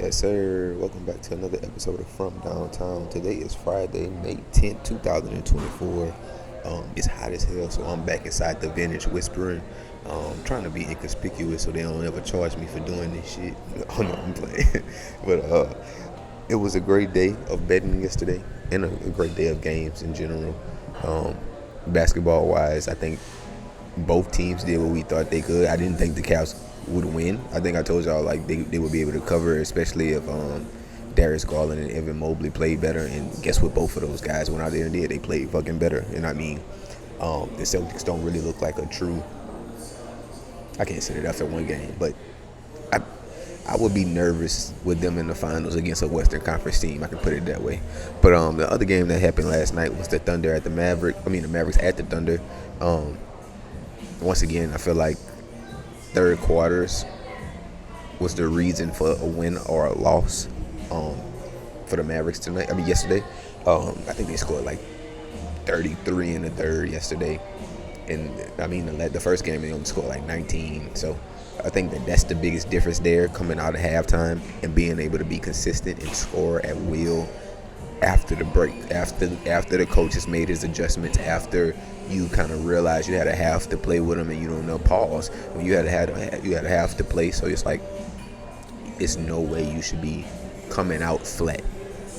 Yes, sir. Welcome back to another episode of From Downtown. Today is Friday, May 10th, 2024. It's hot as hell, so I'm back inside the vintage whispering. Trying to be inconspicuous so they don't ever charge me for doing this shit. Oh no, I'm playing. but it was a great day of betting yesterday and a great day of games in general. Um, Basketball wise, I think both teams did what we thought they could. I didn't think the Cavs would win. I think I told y'all like they would be able to cover, especially if Darius Garland and Evan Mobley played better. And guess what? Both of those guys went out there and did. They played fucking better. And I mean, the Celtics don't really look like a true. I can't say that after one game, but I would be nervous with them in the finals against a Western Conference team. I can put it that way. But the other game that happened last night was the Thunder at the Mavericks. I mean, the Mavericks at the Thunder. Once again, I feel like third quarters was the reason for a win or a loss for the Mavericks tonight. I mean, yesterday. I think they scored like 33 in the third yesterday. And, I mean, the first game they only scored like 19. So I think that's the biggest difference there, coming out of halftime and being able to be consistent and score at will after the break, after the coach has made his adjustments, after you kind of realize you had a half to play with him and you don't know pause. When you had a half to play, so it's like it's no way you should be coming out flat.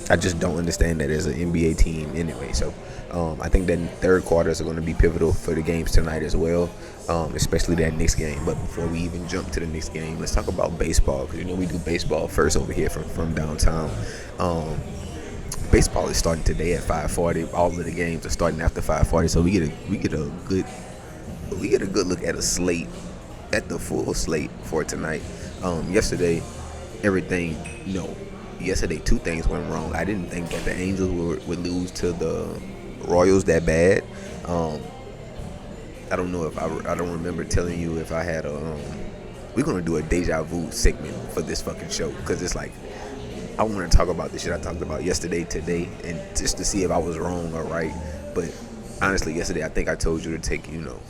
I just don't understand that as an NBA team anyway. So I think that third quarters are going to be pivotal for the games tonight as well, especially that Knicks game. But before we even jump to the Knicks game, let's talk about baseball, because we do baseball first over here from downtown. Baseball is starting today at 5:40. All of the games are starting after 5:40, so we get a good look at a slate, at the full slate for tonight. Yesterday, yesterday two things went wrong. I didn't think that the Angels would lose to the Royals that bad. I don't know if I don't remember telling you if I had we're gonna do a deja vu segment for this fucking show, because it's like I want to talk about the shit I talked about yesterday, today, and just to see if I was wrong or right. But honestly, yesterday I think I told you to take,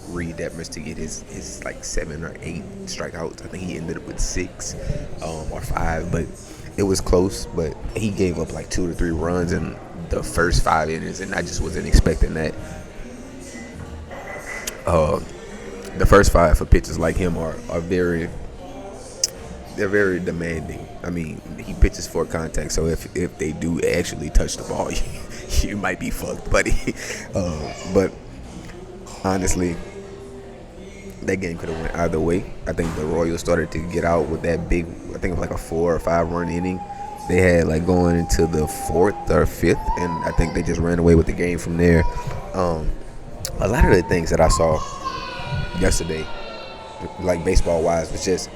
Reed Detmers to get his like 7 or 8 strikeouts. I think he ended up with 6 or 5, but it was close. But he gave up like 2 to 3 runs in the first 5 innings, and I just wasn't expecting that. The first 5 for pitchers like him are very demanding. I mean, he pitches for contact, so if they do actually touch the ball, you might be fucked, buddy. But honestly, that game could have went either way. I think the Royals started to get out with that big, I think it was like a 4 or 5 run inning they had, like going into the 4th or 5th, and I think they just ran away with the game from there. A lot of the things that I saw yesterday, like baseball wise, was just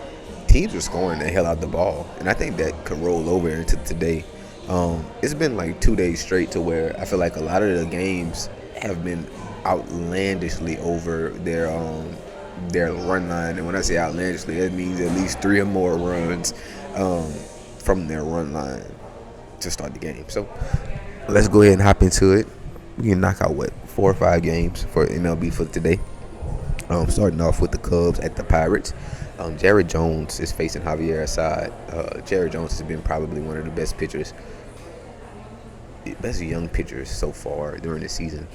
teams were scoring the hell out the ball, and I think that could roll over into today. It's been like 2 days straight to where I feel like a lot of the games have been outlandishly over their run line, and when I say outlandishly, that means at least 3 or more runs from their run line to start the game. So let's go ahead and hop into it. We can knock out 4 or 5 games for MLB for today. Starting off with the Cubs at the Pirates. Jared Jones is facing Javier Assad. Jared Jones has been probably one of the best young pitchers so far during the season.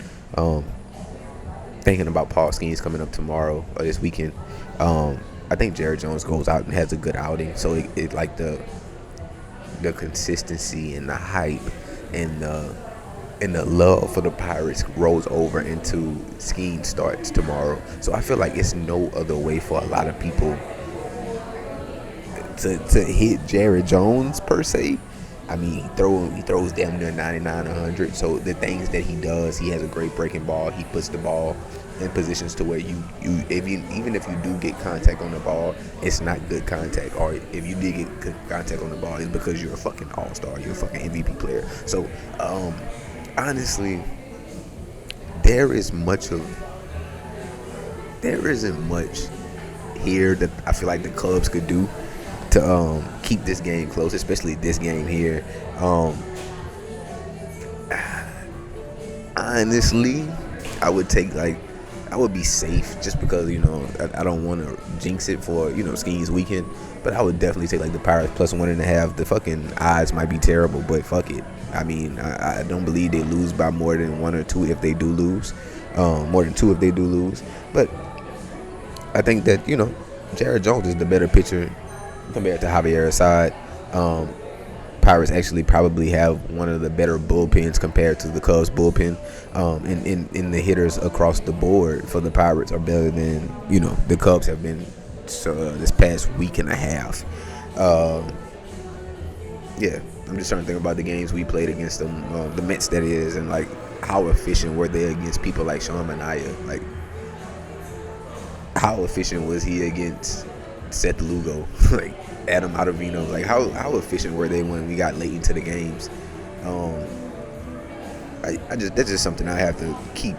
Thinking about Paul Skeens coming up tomorrow or this weekend. I think Jared Jones goes out and has a good outing. So it like the consistency and the hype and the love for the Pirates rolls over into Skeens starts tomorrow. So I feel like it's no other way for a lot of people to hit Jared Jones per se. I mean, he throws damn near 99, 100. So the things that he does, he has a great breaking ball. He puts the ball in positions to where even if you do get contact on the ball, it's not good contact. Or if you did get good contact on the ball, it's because you're a fucking all-star. You're a fucking MVP player. So honestly, there isn't much here that I feel like the Cubs could do to keep this game close, especially this game here. Honestly, I would take I would be safe just because I don't want to jinx it for Skiing's weekend. But I would definitely take like the Pirates plus 1.5. The fucking odds might be terrible, but fuck it. I mean, I don't believe they lose by more than 1 or 2 if they do lose, more than 2 if they do lose. But I think that Jared Jones is the better pitcher compared to Javier Assad. Pirates actually probably have one of the better bullpens compared to the Cubs bullpen. In the hitters across the board for the Pirates are better than the Cubs have been this past week and a half. Yeah, I'm just trying to think about the games we played against them, the Mets that is, and like how efficient were they against people like Sean Manaea? Like how efficient was he against Seth Lugo? Like Adam Ottavino, like how efficient were they when we got late into the games? That's just something I have to keep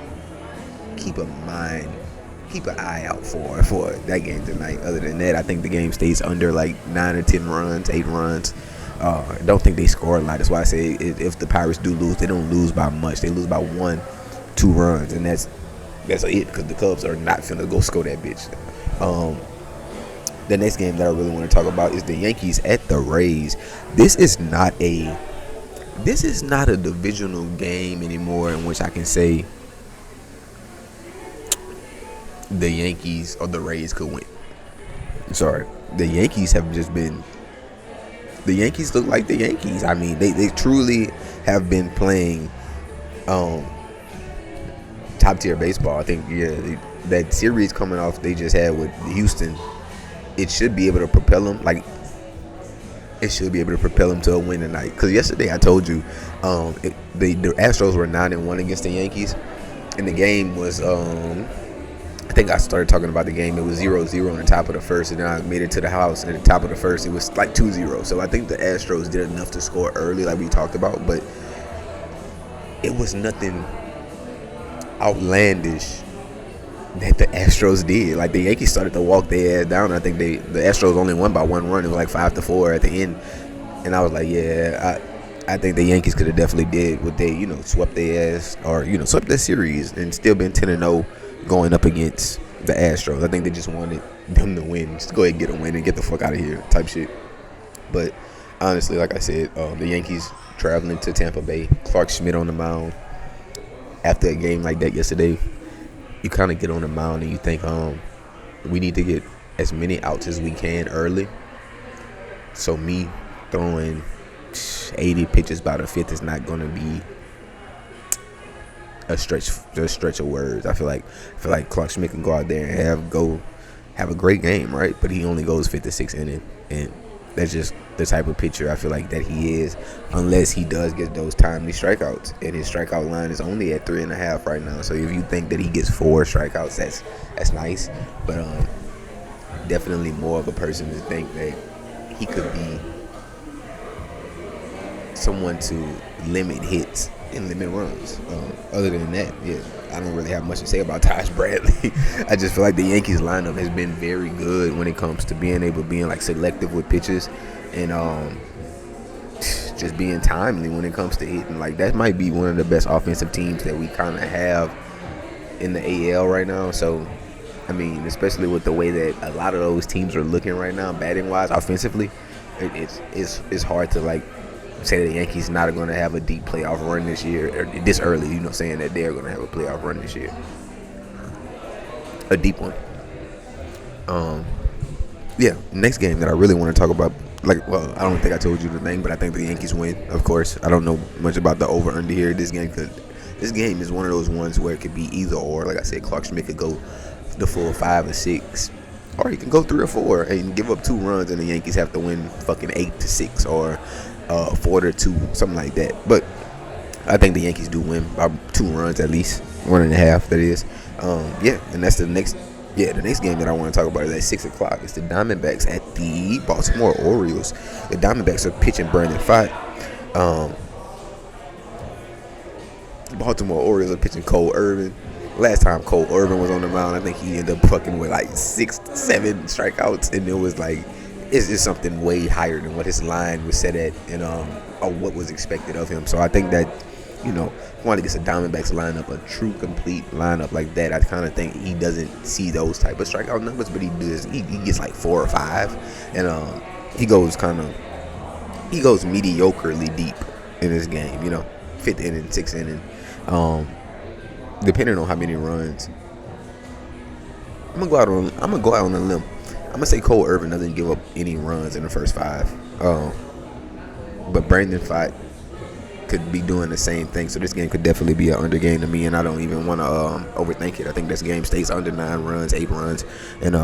an eye out for that game tonight. Other than that, I think the game stays under like 9 or 10 runs, 8 runs. I don't think they score a lot. That's why I say if the Pirates do lose, they don't lose by much. They lose by 1, 2 runs, and that's it because the Cubs are not finna go score that bitch. The next game that I really want to talk about is the Yankees at the Rays. This is not a divisional game anymore in which I can say the Yankees or the Rays could win. Sorry. The Yankees have just been – the Yankees look like the Yankees. I mean, they truly have been playing top-tier baseball. I think, that series coming off they just had with Houston – it should be able to propel them. Like, it should be able to propel them to a win tonight. Because yesterday I told you the Astros were 9-1 against the Yankees. And the game was, I think I started talking about the game. It was 0-0 on the top of the first. And then I made it to the house. And at the top of the first, it was like 2-0. So I think the Astros did enough to score early like we talked about. But it was nothing outlandish that the Astros did. Like, the Yankees started to walk their ass down. I think the Astros only won by 1 run. It was like 5-4 at the end. And I was like, I think the Yankees could have definitely did what they, swept their ass or, swept their series and still been 10-0 going up against the Astros. I think they just wanted them to win. Just go ahead and get a win and get the fuck out of here type shit. But honestly, like I said, the Yankees traveling to Tampa Bay. Clark Schmidt on the mound. After a game like that yesterday, you kind of get on the mound and you think, we need to get as many outs as we can early. So me throwing 80 pitches by the 5th is not going to be a stretch of words. I feel like Clark Schmidt can go out there and have a great game, right? But he only goes 5th to 6th inning, and that's just the type of pitcher I feel like that he is, unless he does get those timely strikeouts. And his strikeout line is only at 3.5 right now. So if you think that he gets 4 strikeouts, that's nice. But definitely more of a person to think that he could be someone to limit hits and limit runs. Other than that, I don't really have much to say about Taj Bradley. I just feel like the Yankees lineup has been very good when it comes to being like selective with pitches and just being timely when it comes to hitting. Like, that might be one of the best offensive teams that we kind of have in the AL right now. So, I mean, especially with the way that a lot of those teams are looking right now, batting wise, offensively, it's hard to like say the Yankees not going to have a deep playoff run this year, or this early, saying that they're going to have a playoff run this year. A deep one. Next game that I really want to talk about, I don't think I told you the thing, but I think the Yankees win, of course. I don't know much about the over-under here. This game is one of those ones where it could be either or. Like I said, Clark Schmidt could go the full 5 or 6, or he can go 3 or 4 and give up 2 runs, and the Yankees have to win fucking 8-6 or 4-2, something like that. But I think the Yankees do win by 2 runs at least, 1.5. That is, and that's the next game that I want to talk about is at 6 o'clock. It's the Diamondbacks at the Baltimore Orioles. The Diamondbacks are pitching Brandon Pfaadt. Baltimore Orioles are pitching Cole Irvin. Last time Cole Irvin was on the mound, I think he ended up fucking with like 6-7 strikeouts, and it was like, it's just something way higher than what his line was set at and or what was expected of him. So I think that Juan gets a Diamondbacks lineup, a true complete lineup like that, I kind of think he doesn't see those type of strikeout numbers, but he does. He gets like 4 or 5, and he goes mediocrely deep in this game. Fifth inning, sixth inning, depending on how many runs. I'm gonna go out on a limb. I'm gonna say Cole Irvin doesn't give up any runs in the first 5. But Brandon Pfaadt could be doing the same thing. So this game could definitely be an under game to me, and I don't even want to overthink it. I think this game stays under 9 runs, 8 runs, and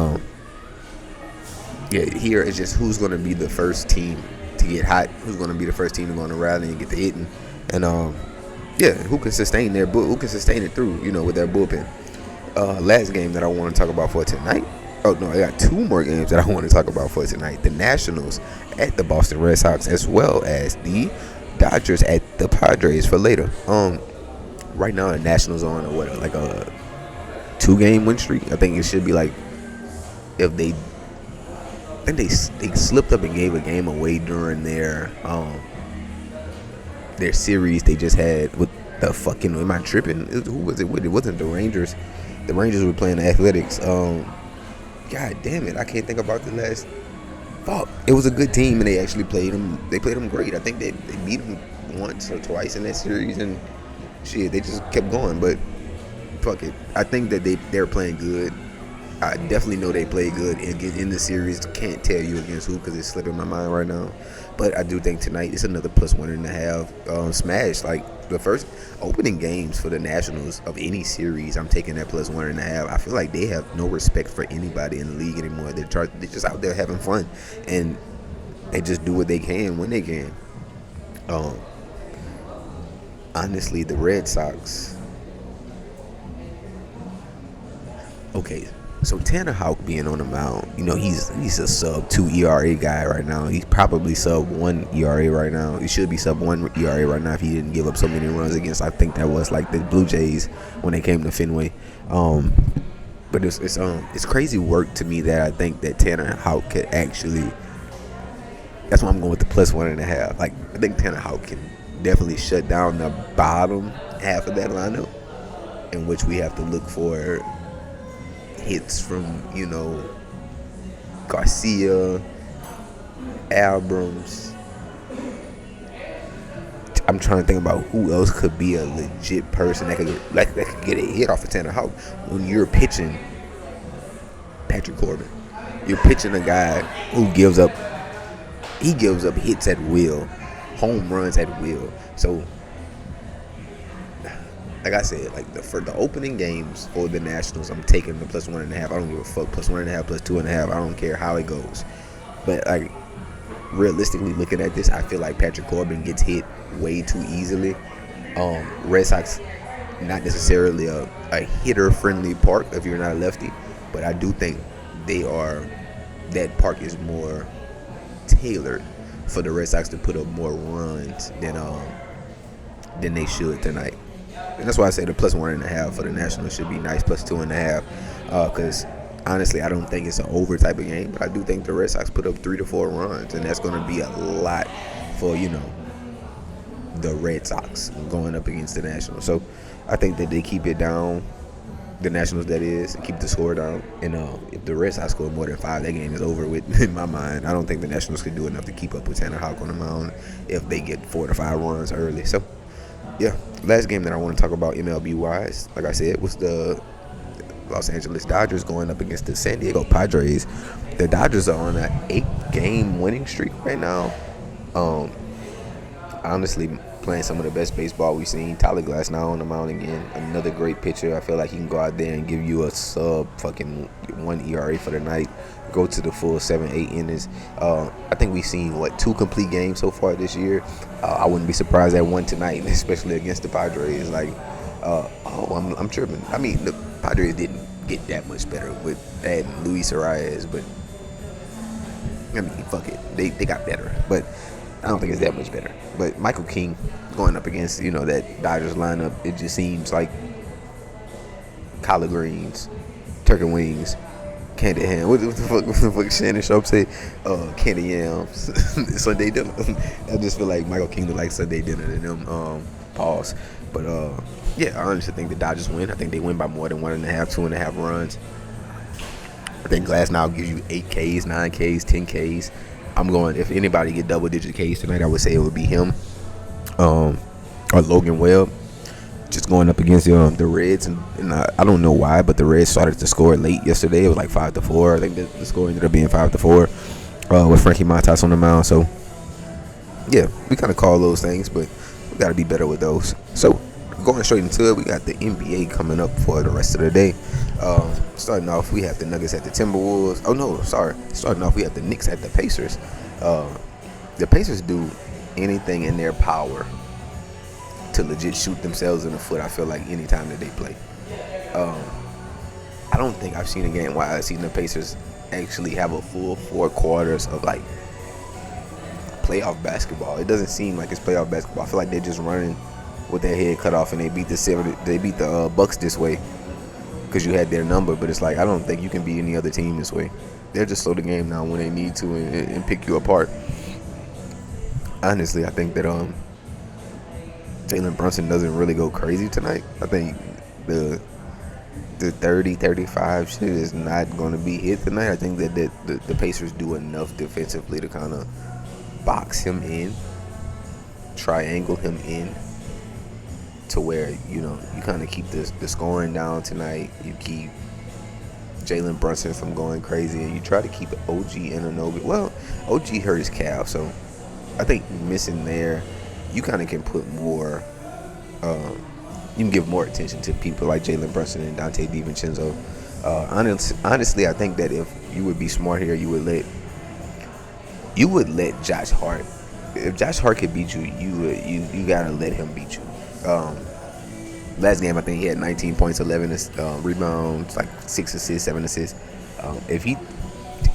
here it's just who's going to be the first team to get hot, who's going to be the first team to go on the rally and get the hitting, and who can sustain who can sustain it through, with their bullpen. Last game that I want to talk about for tonight. Oh no, I got 2 more games that I want to talk about for tonight. The Nationals at the Boston Red Sox, as well as the Dodgers at the Padres for later. Right now the Nationals are on a 2-game win streak. I think it should be like, if they slipped up and gave a game away during their series they just had with the fucking, am I tripping? Who was it with? It wasn't the Rangers. The Rangers were playing the Athletics. God damn it, I can't think about the last. Fuck, it was a good team, and they actually played them. They played them great. I think they beat them once or twice in that series, and shit, they just kept going. But fuck it, I think that they're playing good. I definitely know they play good in the series. Can't tell you against who because it's slipping my mind right now. But I do think tonight it's another +1.5 smash. Like the first opening games for the Nationals of any series, I'm taking that +1.5. I feel like they have no respect for anybody in the league anymore. They're just out there having fun, and they just do what they can when they can. Honestly, the Red Sox. Okay. So Tanner Houck being on the mound, he's a sub-2 ERA guy right now. He's probably sub-1 ERA right now. He should be sub-1 ERA right now if he didn't give up so many runs against, I think that was like the Blue Jays when they came to Fenway. But it's crazy work to me that I think that Tanner Houck could actually. That's why I'm going with the +1.5. Like, I think Tanner Houck can definitely shut down the bottom half of that lineup, in which we have to look for hits from, Garcia, Abrams. I'm trying to think about who else could be a legit person that could get a hit off of Tanner Houck. When you're pitching Patrick Corbin, you're pitching a guy who gives up hits at will, home runs at will. So, like I said, for the opening games for the Nationals, I'm taking the +1.5. I don't give a fuck. +1.5, +2.5. I don't care how it goes. But realistically looking at this, I feel like Patrick Corbin gets hit way too easily. Red Sox, not necessarily a hitter-friendly park if you're not a lefty, but I do think that park is more tailored for the Red Sox to put up more runs than they should tonight. And that's why I say the +1.5 for the Nationals should be nice, +2.5. Because honestly, I don't think it's an over type of game, but I do think the Red Sox put up 3 to 4 runs, and that's going to be a lot for the Red Sox going up against the Nationals. So I think that they keep it down, the Nationals that is, and keep the score down. And if the Red Sox score more than 5, that game is over with in my mind. I don't think the Nationals can do enough to keep up with Tanner Houck on the mound if they get 4 to 5 runs early. So yeah, last game that I want to talk about MLB-wise, like I said, was the Los Angeles Dodgers going up against the San Diego Padres. The Dodgers are on an 8-game winning streak right now. Honestly, playing some of the best baseball we've seen. Tyler Glass now on the mound again. Another great pitcher. I feel like he can go out there and give you a sub-1 ERA for the night. Go to the full 7-8 innings. I think we've seen 2 complete games so far this year. I wouldn't be surprised at one tonight, especially against the Padres. I'm tripping. I mean, the Padres didn't get that much better with adding Luis Arias, but I mean, fuck it, they got better, but I don't think it's that much better. But Michael King going up against that Dodgers lineup, it just seems like collard greens, turkey wings, candy ham. What the fuck Shannon Sharp say? Candy yams, Sunday dinner. I just feel like Michael King look like Sunday dinner to them. Pause. But yeah, I honestly think the Dodgers win. I think they win by more than 1.5, 2.5 runs. I think Glasnow gives you 8 Ks, 9 Ks, 10 Ks. I'm going, if anybody get double-digit Ks tonight, I would say it would be him or Logan Webb. Just going up against the Reds, and I don't know why, but the Reds started to score late yesterday. It was like 5-4. I think the score ended up being 5-4 with Frankie Montas on the mound. So yeah, we kind of call those things, but we got to be better with those. So going straight into it, we got the NBA coming up for the rest of the day. Starting off, we have the Nuggets at the Timberwolves. Oh no, sorry. Starting off, we have the Knicks at the Pacers. The Pacers do anything in their power to legit shoot themselves in the foot. I feel like any time that they play. I don't think I've seen a game where I've seen the Pacers actually have a full 4 quarters of like playoff basketball. It doesn't seem like it's playoff basketball. I feel like they're just running with their head cut off, and they beat the Bucks this way because you had their number. But it's like, I don't think you can beat any other team this way. They'll just slow the game down when they need to and pick you apart. Honestly, I think that Jalen Brunson doesn't really go crazy tonight. I think the 30-35 shit is not going to be hit tonight. I think that the Pacers do enough defensively to kind of box him in, triangle him in, to where, you kind of keep the scoring down tonight. You keep Jalen Brunson from going crazy, and you try to keep OG Anunoby. Well, OG hurt his calf, so I think missing there, you kind of can put more, you can give more attention to people like Jalen Brunson and Dante DiVincenzo. Honestly, I think that if you would be smart here, you would let Josh Hart. If Josh Hart could beat you, you gotta let him beat you. Last game, I think he had 19 points, 11 rebounds, like 6 assists, 7 assists. If he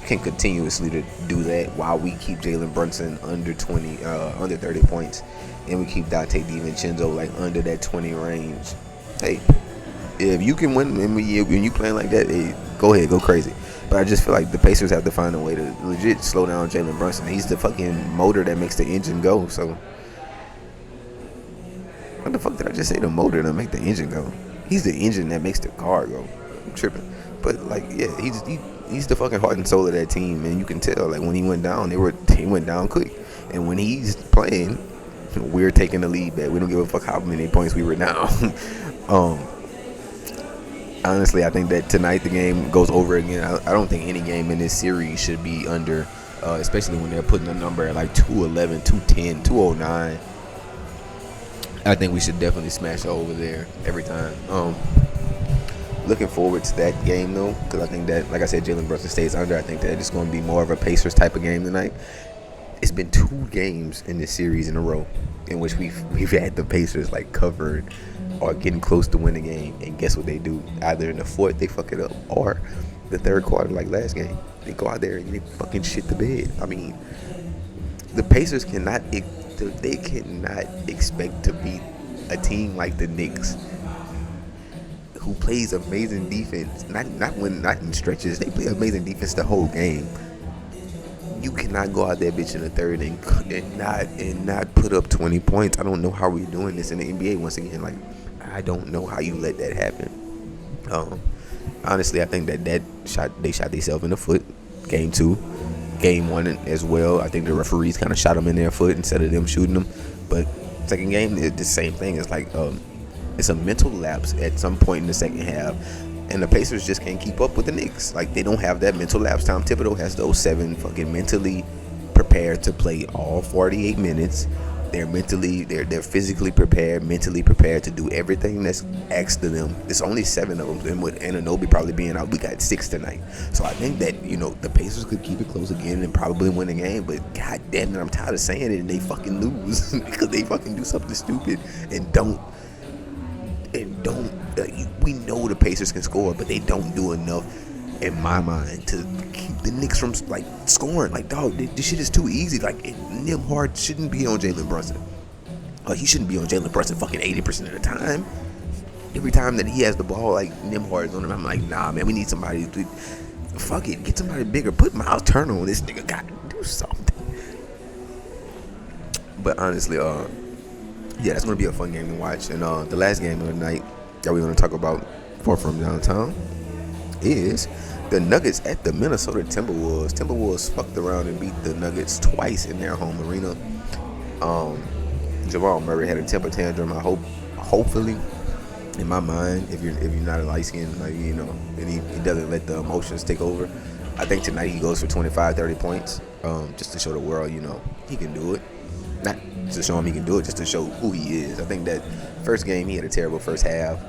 can continuously to do that while we keep Jalen Brunson under 30 points, and we keep Dante DiVincenzo like under that 20 range, hey, if you can win when you playing like that, hey, go ahead, go crazy. But I just feel like the Pacers have to find a way to legit slow down Jalen Brunson. He's the fucking motor that makes the engine go. So what the fuck did I just say? The motor that make the engine go. He's the engine that makes the car go. I'm tripping. But like, yeah, he's the fucking heart and soul of that team, and you can tell like when he went down, he went down quick. And when he's playing, we're taking the lead back. We don't give a fuck how many points we were down. Honestly, I think that tonight the game goes over again. I don't think any game in this series should be under, especially when they're putting a number at like 211, 210, 209. I think we should definitely smash over there every time. Looking forward to that game though, because I think that, like I said, Jalen Brunson stays under. I think that it's going to be more of a Pacers type of game tonight. It's been 2 games in this series in a row in which we've had the Pacers like covered or getting close to winning the game, and guess what they do? Either in the fourth they fuck it up, or the third quarter like last game they go out there and they fucking shit the bed. I mean, the Pacers cannot expect to beat a team like the Knicks, who plays amazing defense. Not in stretches. They play amazing defense the whole game. You cannot go out there, bitch, in the third and not put up 20 points. I don't know how we're doing this in the NBA once again. Like, I don't know how you let that happen. Honestly, I think that they shot themselves in the foot. Game 2, game 1 as well. I think the referees kind of shot them in their foot instead of them shooting them. But second game, it's the same thing. It's like it's a mental lapse at some point in the second half, and the Pacers just can't keep up with the Knicks. Like, they don't have that mental lapse. Tom Thibodeau has those 7 fucking mentally prepared to play all 48 minutes. They're physically prepared, mentally prepared to do everything that's asked of them. There's only 7 of them, and with Anunoby probably being out, we got 6 tonight. So I think that, the Pacers could keep it close again and probably win the game. But god damn it, I'm tired of saying it and they fucking lose because they fucking do something stupid and don't. We know the Pacers can score, but they don't do enough, in my mind, to keep the Knicks from like scoring. Like, dog, this shit is too easy. Like, Nembhard shouldn't be on Jalen Brunson. He shouldn't be on Jalen Brunson fucking 80% of the time. Every time that he has the ball, like, Nembhard's on him, I'm like, nah, man, we need somebody to fuck it, get somebody bigger. Put Miles Turner on this nigga. Gotta do something. But honestly, Yeah, that's going to be a fun game to watch. And the last game of the night that we're going to talk about for From Downtown is the Nuggets at the Minnesota Timberwolves. Timberwolves fucked around and beat the Nuggets twice in their home arena. Jamal Murray had a temper tantrum. Hopefully, in my mind, if you're not a light skin, like, you know, and he doesn't let the emotions take over. I think tonight he goes for 25, 30 points, just to show the world, you know, he can do it. Not to show him he can do it, just to show who he is. I think that first game he had a terrible first half,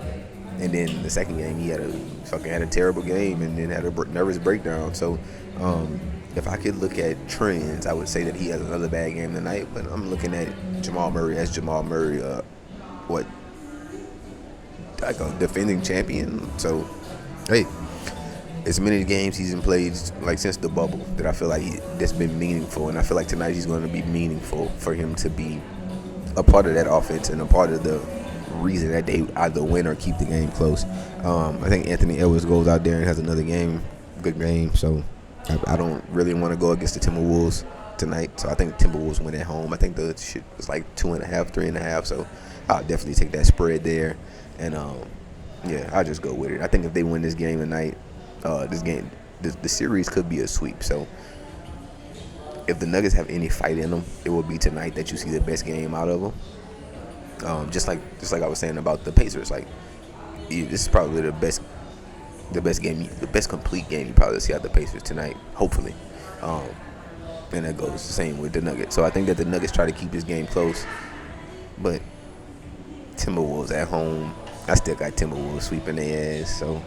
and then the second game he had a terrible game, and then had a nervous breakdown. So, if I could look at trends, I would say that he has another bad game tonight. But I'm looking at Jamal Murray as Jamal Murray, like a defending champion. So, hey, as many games he's played like since the bubble that I feel like that's been meaningful, and I feel like tonight he's going to be meaningful for him to be a part of that offense and a part of the reason that they either win or keep the game close. I think Anthony Edwards goes out there and has another good game. So I don't really want to go against the Timberwolves tonight. So I think the Timberwolves win at home. I think the shit was like 2.5, 3.5. So I'll definitely take that spread there. And yeah, I'll just go with it. I think if they win this game tonight, the series could be a sweep. So if the Nuggets have any fight in them, it will be tonight that you see the best game out of them. Just like I was saying about the Pacers, like this is probably the best game, the best complete game you probably see out of the Pacers tonight, hopefully. And that goes the same with the Nuggets. So I think that the Nuggets try to keep this game close, but Timberwolves at home, I still got Timberwolves sweeping their ass. So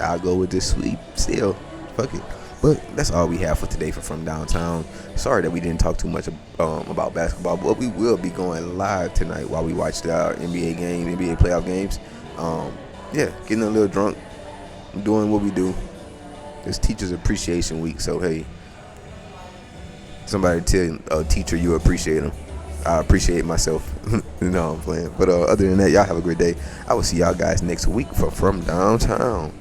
I'll go with this sweep still. Fuck it. But that's all we have for today From Downtown. Sorry that we didn't talk too much about basketball, but we will be going live tonight while we watch our NBA games, NBA playoff games. Yeah, getting a little drunk, doing what we do. It's Teachers Appreciation Week, so hey, somebody tell a teacher you appreciate them. I appreciate myself. You know what I'm playing. But other than that, y'all have a great day. I will see y'all guys next week for From Downtown.